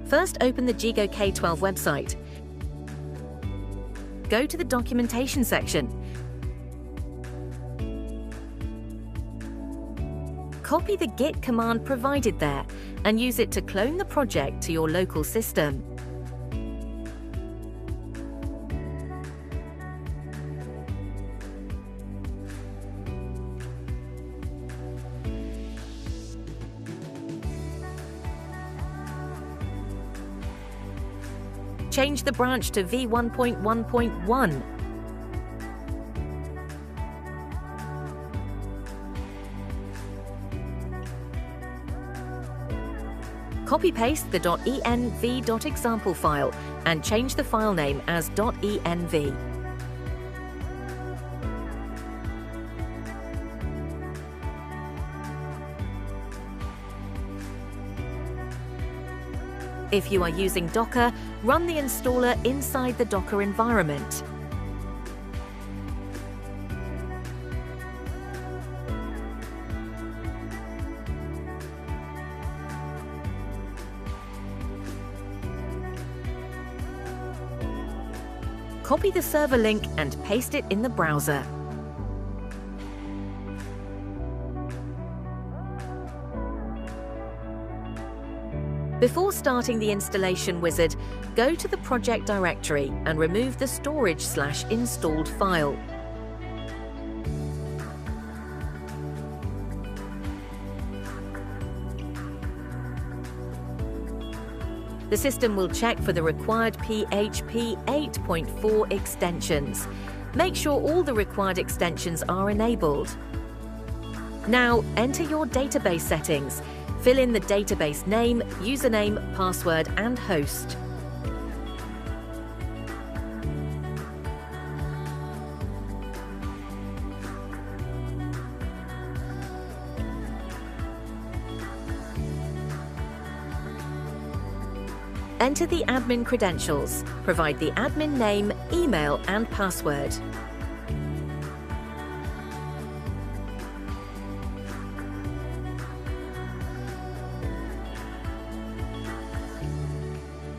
First, open the GegoK12 website. Go to the documentation section. Copy the git command provided there and use it to clone the project to your local system. Change the branch to v1.1.1. Copy-paste the .env.example file and change the file name as .env. If you are using Docker, run the installer inside the Docker environment. Copy the server link and paste it in the browser. Before starting the installation wizard, go to the project directory and remove the storage/installed file. The system will check for the required PHP 8.4 extensions. Make sure all the required extensions are enabled. Now, enter your database settings. Fill in the database name, username, password, and host. Enter the admin credentials. Provide the admin name, email, and password.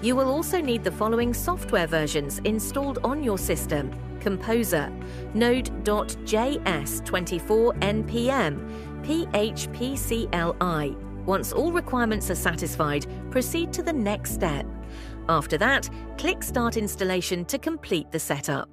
You will also need the following software versions installed on your system: Composer, Node.js 24 NPM, phpCLI. Once all requirements are satisfied, proceed to the next step. After that, click Start Installation to complete the setup.